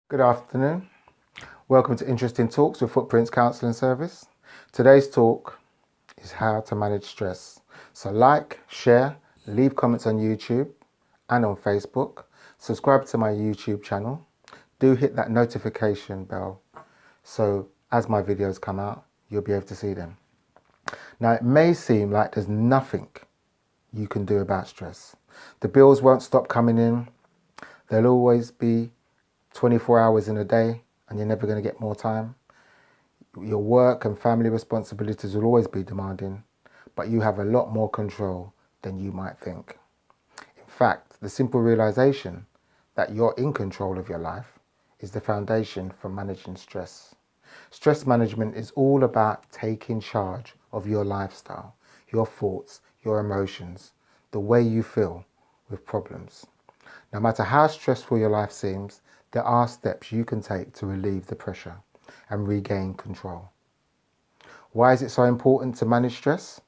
Good afternoon. Welcome to Interesting Talks with Footprints Counselling Service. Today's talk is how to manage stress. So like, share, leave comments on YouTube and on Facebook. Subscribe to my YouTube channel. Do hit that notification bell so as my videos come out, you'll be able to see them. Now, it may seem like there's nothing you can do about stress. The bills won't stop coming in. There'll always be 24 hours in a day and you're never going to get more time. Your work and family responsibilities will always be demanding, but you have a lot more control than you might think. In fact, the simple realization that you're in control of your life is the foundation for managing stress. Stress management is all about taking charge of your lifestyle, your thoughts, your emotions, the way you feel with problems. No matter how stressful your life seems, there are steps you can take to relieve the pressure and regain control. Why is it so important to manage stress?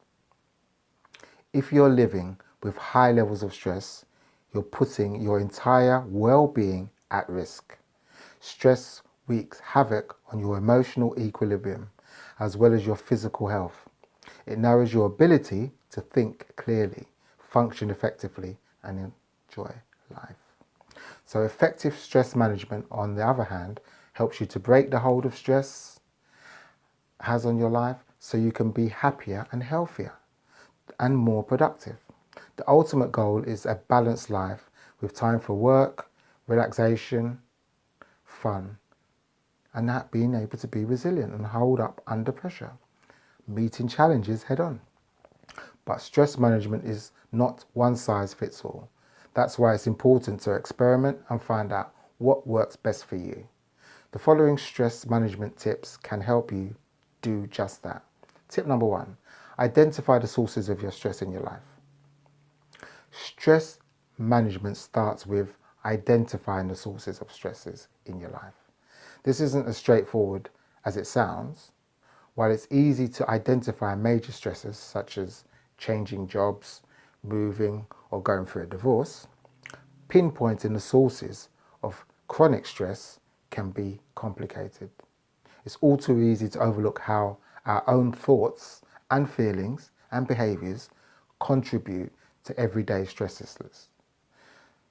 If you're living with high levels of stress, you're putting your entire well-being at risk. Stress wreaks havoc on your emotional equilibrium as well as your physical health. It narrows your ability to think clearly, function effectively, and enjoy life. So effective stress management, on the other hand, helps you to break the hold of stress has on your life so you can be happier and healthier and more productive. The ultimate goal is a balanced life with time for work, relaxation, fun, and that being able to be resilient and hold up under pressure, meeting challenges head on. But stress management is not one size fits all. That's why it's important to experiment and find out what works best for you. The following stress management tips can help you do just that. Tip number 1, identify the sources of your stress in your life. Stress management starts with identifying the sources of stresses in your life. This isn't as straightforward as it sounds. While it's easy to identify major stresses such as changing jobs, moving, or going through a divorce, pinpointing the sources of chronic stress can be complicated. It's all too easy to overlook how our own thoughts and feelings and behaviours contribute to everyday stresses.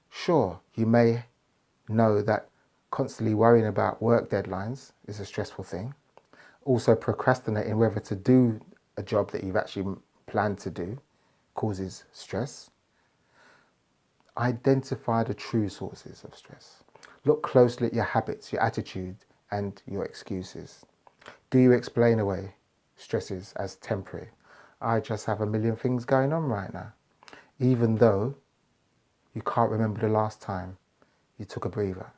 Sure, you may know that constantly worrying about work deadlines is a stressful thing. Also, procrastinating whether to do a job that you've actually planned to do causes stress. Identify the true sources of stress. Look closely at your habits, your attitude, and your excuses. Do you explain away stresses as temporary? I just have a million things going on right now, even though you can't remember the last time you took a breather.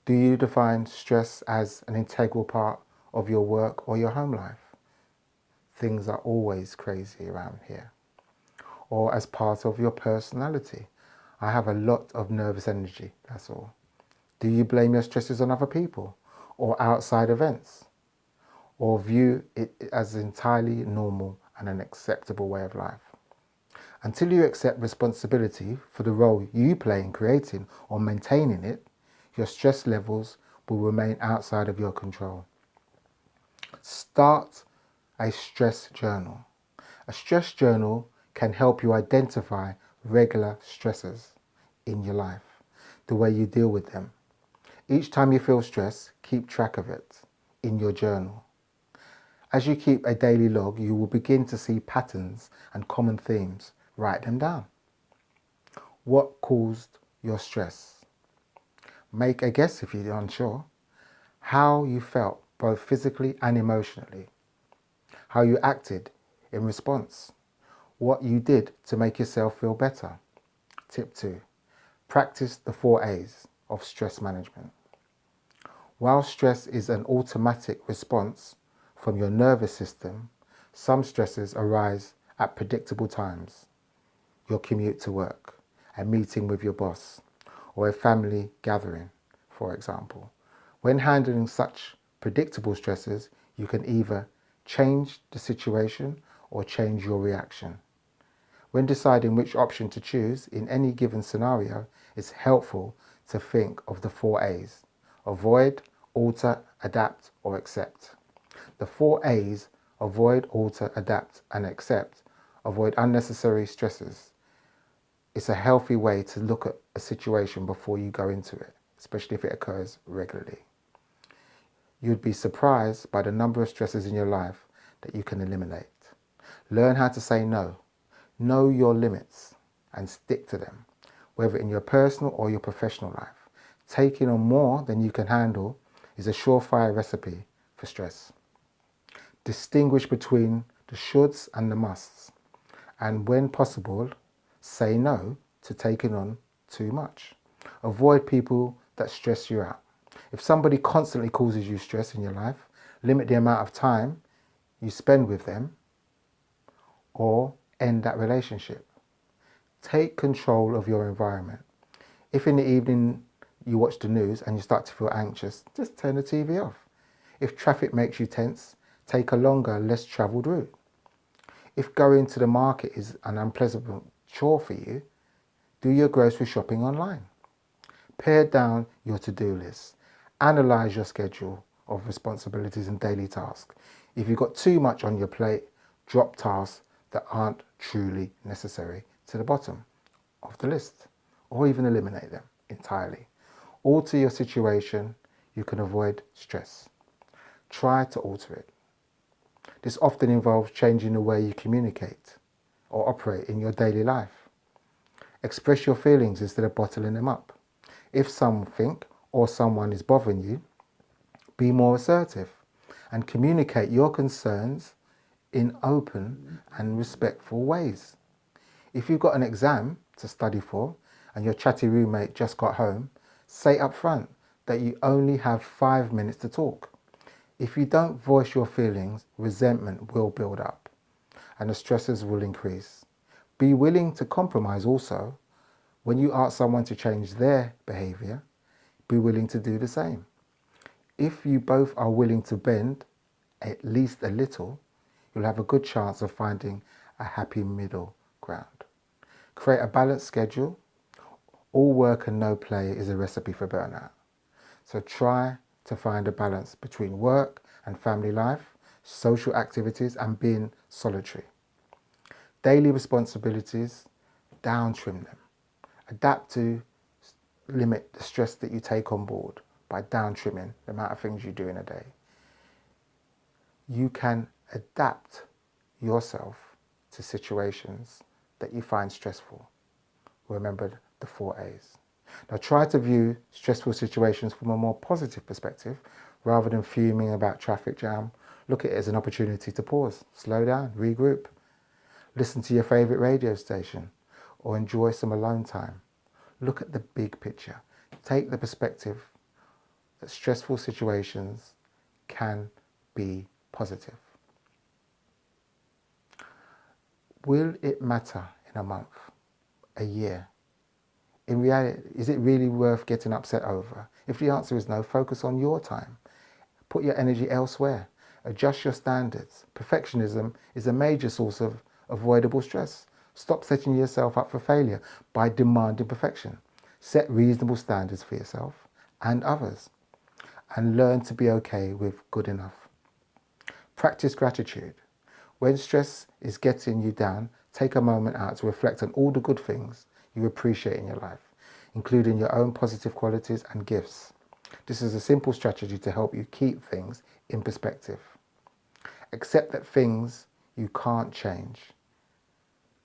Do you define stress as an integral part of your work or your home life? Things are always crazy around here. Or as part of your personality? I have a lot of nervous energy, that's all. Do you blame your stresses on other people or outside events? Or view it as entirely normal and an acceptable way of life? Until you accept responsibility for the role you play in creating or maintaining it, your stress levels will remain outside of your control. Start a stress journal. A stress journal can help you identify regular stressors in your life, the way you deal with them. Each time you feel stress, keep track of it in your journal. As you keep a daily log, you will begin to see patterns and common themes. Write them down. What caused your stress? Make a guess if you're unsure. How you felt, both physically and emotionally. How you acted in response. What you did to make yourself feel better. Tip 2. Practice the 4 A's of stress management. While stress is an automatic response from your nervous system, some stresses arise at predictable times. Your commute to work, a meeting with your boss, or a family gathering, for example. When handling such predictable stresses, you can either change the situation or change your reaction. When deciding which option to choose in any given scenario, it's helpful to think of the 4 A's avoid, alter, adapt, or accept. The 4 A's: avoid, alter, adapt, and accept. Avoid unnecessary stresses. It's a healthy way to look at a situation before you go into it, especially if it occurs regularly. You'd be surprised by the number of stresses in your life that you can eliminate. Learn how to say no. Know your limits and stick to them, whether in your personal or your professional life. Taking on more than you can handle is a surefire recipe for stress. Distinguish between the shoulds and the musts, and when possible, say no to taking on too much. Avoid people that stress you out. If somebody constantly causes you stress in your life, limit the amount of time you spend with them or end that relationship. Take control of your environment. If in the evening you watch the news and you start to feel anxious, just turn the TV off. If traffic makes you tense, take a longer, less travelled route. If going to the market is an unpleasant chore for you, do your grocery shopping online. Pare down your to-do list. Analyse your schedule of responsibilities and daily tasks. If you've got too much on your plate, drop tasks that aren't truly necessary to the bottom of the list, or even eliminate them entirely. Alter your situation, you can avoid stress. Try to alter it. This often involves changing the way you communicate or operate in your daily life. Express your feelings instead of bottling them up. If something or someone is bothering you, be more assertive and communicate your concerns in open and respectful ways. If you've got an exam to study for and your chatty roommate just got home, say up front that you only have 5 minutes to talk. If you don't voice your feelings, resentment will build up and the stresses will increase. Be willing to compromise also. When you ask someone to change their behaviour, be willing to do the same. If you both are willing to bend at least a little, you'll have a good chance of finding a happy middle ground. Create a balanced schedule. All work and no play is a recipe for burnout. So try to find a balance between work and family life, social activities, and being solitary. Daily responsibilities, down trim them. Adapt to limit the stress that you take on board by down trimming the amount of things you do in a day. You can adapt yourself to situations that you find stressful. Remember the 4 A's. Now try to view stressful situations from a more positive perspective rather than fuming about traffic jam. Look at it as an opportunity to pause, slow down, regroup, listen to your favourite radio station or enjoy some alone time. Look at the big picture. Take the perspective that stressful situations can be positive. Will it matter in a month, a year? In reality, is it really worth getting upset over? If the answer is no, focus on your time. Put your energy elsewhere. Adjust your standards. Perfectionism is a major source of avoidable stress. Stop setting yourself up for failure by demanding perfection. Set reasonable standards for yourself and others, and learn to be okay with good enough. Practice gratitude. When stress is getting you down, take a moment out to reflect on all the good things you appreciate in your life, including your own positive qualities and gifts. This is a simple strategy to help you keep things in perspective. Accept that things you can't change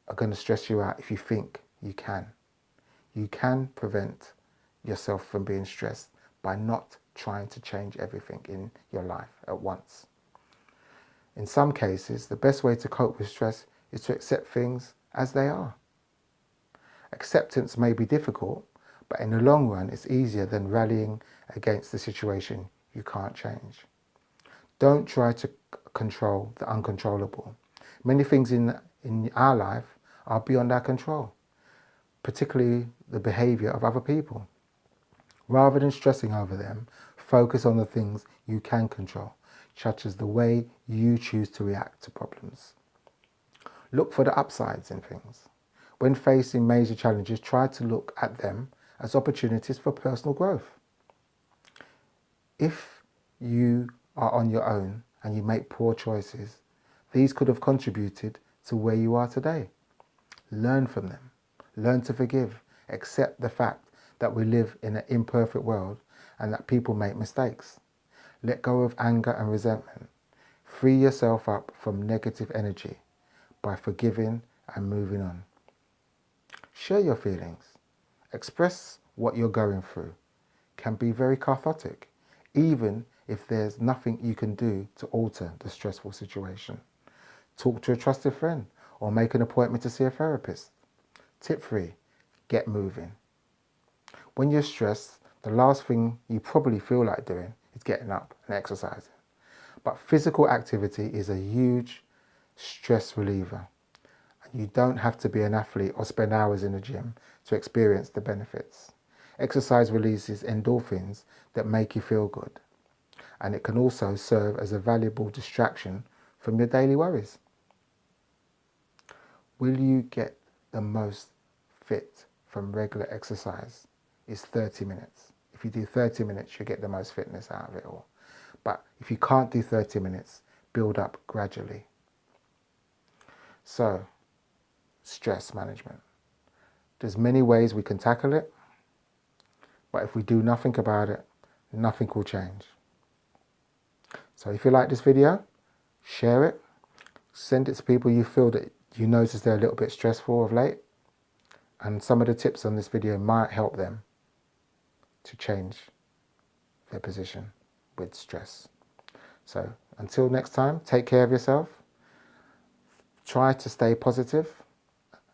are going to stress you out if you think you can. You can prevent yourself from being stressed by not trying to change everything in your life at once. In some cases, the best way to cope with stress is to accept things as they are. Acceptance may be difficult, but in the long run, it's easier than rallying against the situation you can't change. Don't try to control the uncontrollable. Many things in our life are beyond our control, particularly the behaviour of other people. Rather than stressing over them, focus on the things you can control, such as the way you choose to react to problems. Look for the upsides in things. When facing major challenges, try to look at them as opportunities for personal growth. If you are on your own and you make poor choices, these could have contributed to where you are today. Learn from them. Learn to forgive. Accept the fact that we live in an imperfect world and that people make mistakes. Let go of anger and resentment. Free yourself up from negative energy by forgiving and moving on. Share your feelings. Express what you're going through. Can be very cathartic, even if there's nothing you can do to alter the stressful situation. Talk to a trusted friend or make an appointment to see a therapist. Tip 3. Get moving. When you're stressed, the last thing you probably feel like doing is getting up and exercising. But physical activity is a huge stress reliever. You don't have to be an athlete or spend hours in the gym to experience the benefits. Exercise releases endorphins that make you feel good, and it can also serve as a valuable distraction from your daily worries. Will you get the most fit from regular exercise? Is 30 minutes. If you do 30 minutes, you get the most fitness out of it all. But if you can't do 30 minutes, build up gradually. So, stress management. There's many ways we can tackle it, but if we do nothing about it, nothing will change. So if you like this video, share it, send it to people you feel that you notice they're a little bit stressful of late, and some of the tips on this video might help them to change their position with stress. So until next time, take care of yourself, try to stay positive,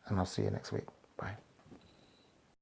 and I'll see you next week.